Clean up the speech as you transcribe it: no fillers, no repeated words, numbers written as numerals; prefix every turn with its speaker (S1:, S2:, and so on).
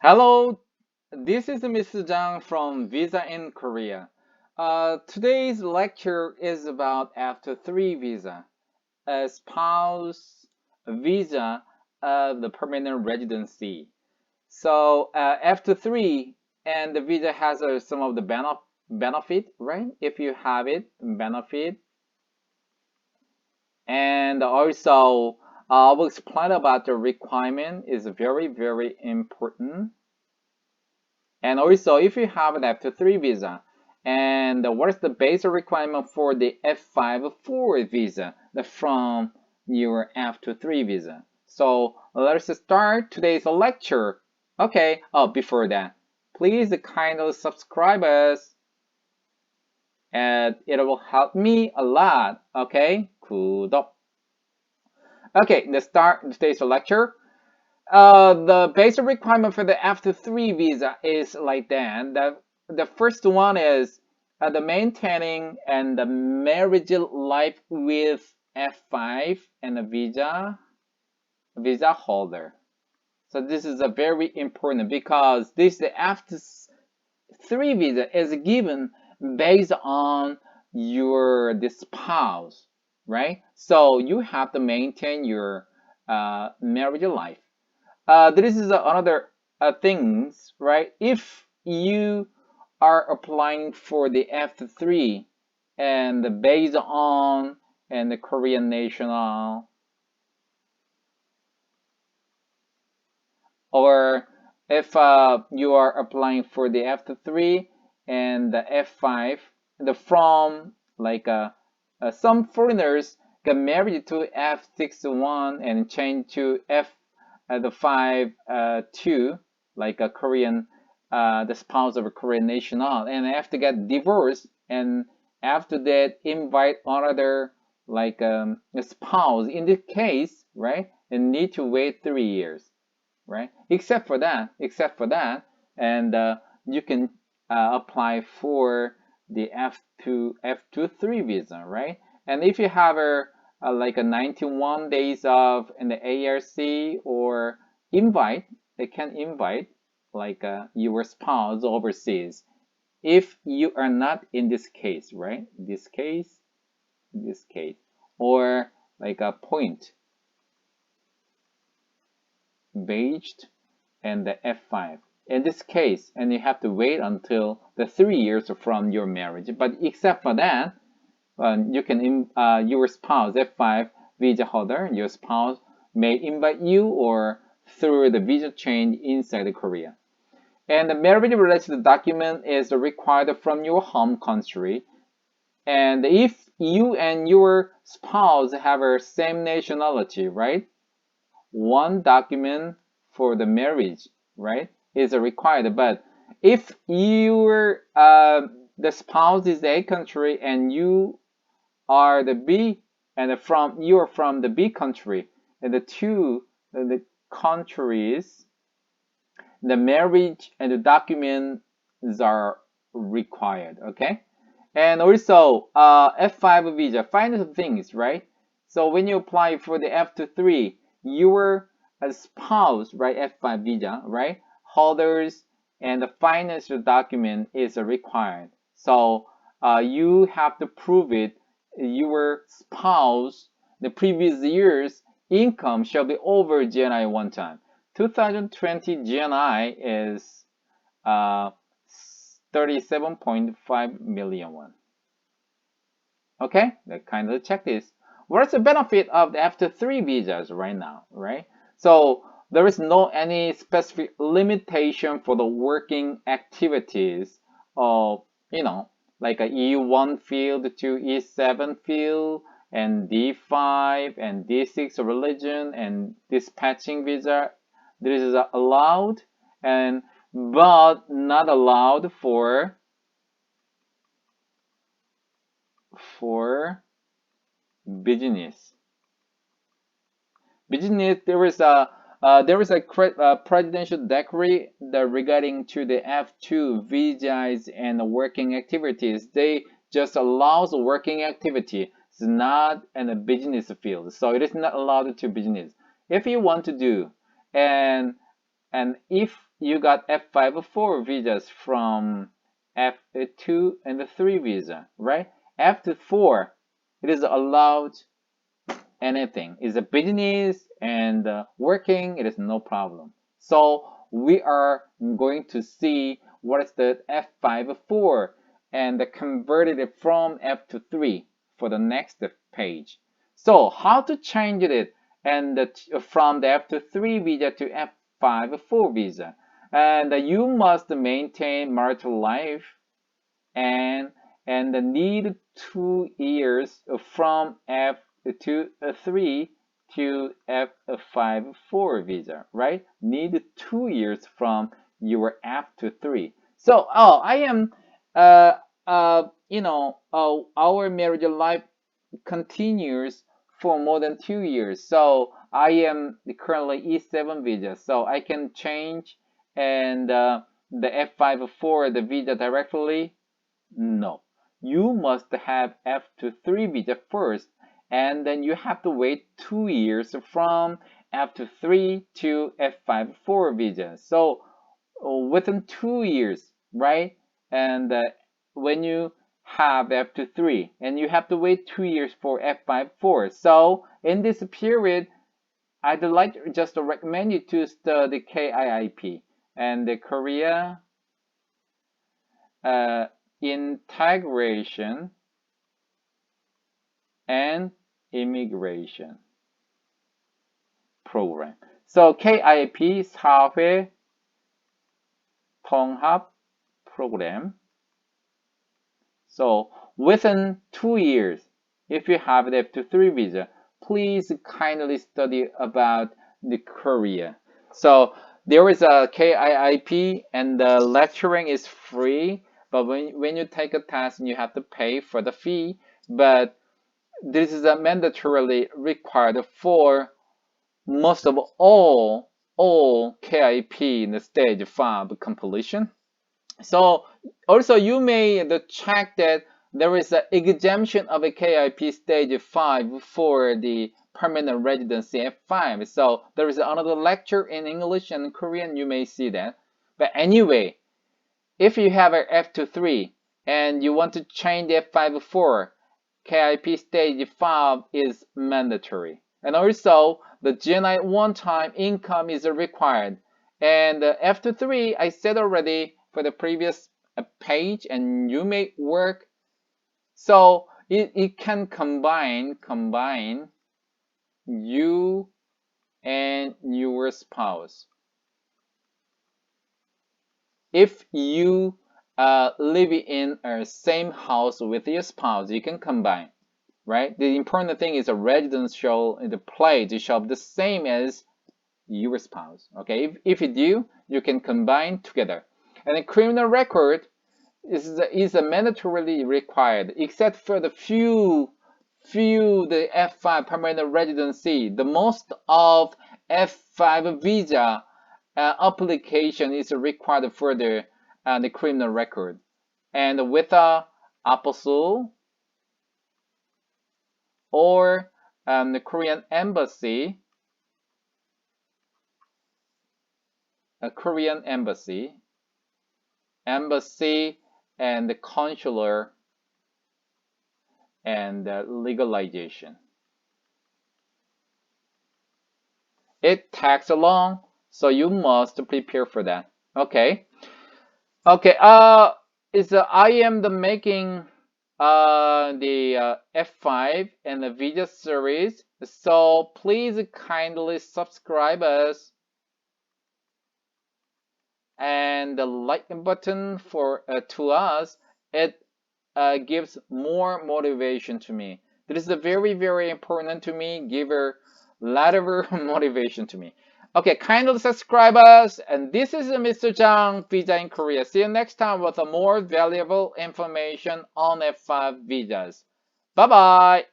S1: Hello, this is Mr. Zhang from Visa in Korea. Today's lecture is about F2-3 visa, a spouse visa of the permanent residency. F2-3 and the visa has some of the benefit, right? If you have it, benefit. And also, I will explain about the requirement is very, very important. And also, if you have an F2-3 visa, and what is the basic requirement for the F5-4 visa from your F2-3 visa? So let's start today's lecture. Okay, before that, please kindly subscribe us, and it will help me a lot. Okay, 구독. Okay, let's start today's lecture. The basic requirement for the F2-3 visa is like that. The first one is the maintaining and the marriage life with F5 and the visa holder. So this is a very important because the F2-3 visa is given based on the spouse, right? So you have to maintain your marriage life. This is another things, right? If you are applying for the F2-3 and based on and the Korean national, or if you are applying for the F2-3 and the F5, the from like some foreigners got married to F6-1 and changed to F the 5-2, like a Korean, the spouse of a Korean national, and have to get divorced, and after that invite another like a spouse. In this case, right, and need to wait 3 years, right? Except for that, and you can apply for the F2-3 visa, right? And if you have like a 91 days of in the ARC or invite, they can invite like your spouse overseas. If you are not in this case, right? This case, or like a point based and the F5. In this case, and you have to wait until the 3 years from your marriage. But except for that, you can your spouse F5 visa holder, your spouse may invite you or through the visa change inside Korea. And the marriage related document is required from your home country. And if you and your spouse have a same nationality, right? One document for the marriage, right, is required. But if your the spouse is A country and you are the B, and you're from the B country, and the countries, the marriage and the documents are required. Okay, and also F5 visa, final things, right? So when you apply for the F2-3, your spouse, right, F5 visa, right, holders, and the financial document is required. So you have to prove it. Your spouse, the previous year's income shall be over GNI one time. 2020 GNI is 37.5 million won. Okay, let's kind of check this. What's the benefit of the F2-3 visas right now, right? So there is no any specific limitation for the working activities of, like a E1 field to E7 field and D5 and D6 religion and dispatching visa. This is allowed, and but not allowed for business. Business, there is a presidential decree that regarding to the F2 visas and working activities. They just allows working activity. It's not in a business field, so it is not allowed to business. If you want to do, and if you got F5-4 visas from F2 and the 3 visa, right? F2-4, it is allowed anything. It's a business and working, it is no problem. So we are going to see what is the F5-4 and converted it from F2-3 for the next page. So how to change it and from the F2-3 visa to F5-4 visa. And you must maintain marital life and need 2 years from F2-3 to F5-4 visa, right? Need 2 years from your F2-3. So, I am, our marriage life continues for more than 2 years. So I am currently E7 visa, so I can change and the F5-4 the visa directly. No, you must have F2-3 visa first, and then you have to wait 2 years from F2-3 to F5-4 visa. So within 2 years, right? And when you have F2-3, and you have to wait 2 years for F5-4. So in this period, I'd like just to recommend you to study KIIP and the Korea Integration and Immigration Program. So KIIP 사회 통합 program. So within 2 years, if you have the F2-3 visa, please kindly study about the Korea. So there is a KIIP and the lecturing is free, but when you take a test, you have to pay for the fee. But this is a mandatorily required for most of all KIP in the stage 5 completion. So also you may check that there is an exemption of a KIP stage 5 for the permanent residency F5. So there is another lecture in English and Korean, you may see that. But anyway, if you have an F2-3 and you want to change the F5-4, KIP stage 5 is mandatory. And also the GNI one-time income is required. And F2-3, I said already for the previous page, and you may work. So it can combine you and your spouse. If you live in a same house with your spouse, you can combine, right? The important thing is a residence show the place show the same as your spouse. Okay, if you do, you can combine together. And the criminal record is mandatorily required, except for the few the F5 permanent residency. The most of F5 visa application is required for the criminal record. And with a apostle or the Korean embassy, and the consular and legalization. It takes long, so you must prepare for that. Okay. I am making the F5 and the video series, so please kindly subscribe us and the like button for to us. It gives more motivation to me. This is very important to me. Give a lot of motivation to me. Okay, kindly subscribe us. And this is Mr. Jang, Visa in Korea. See you next time with a more valuable information on F5 visas. Bye bye.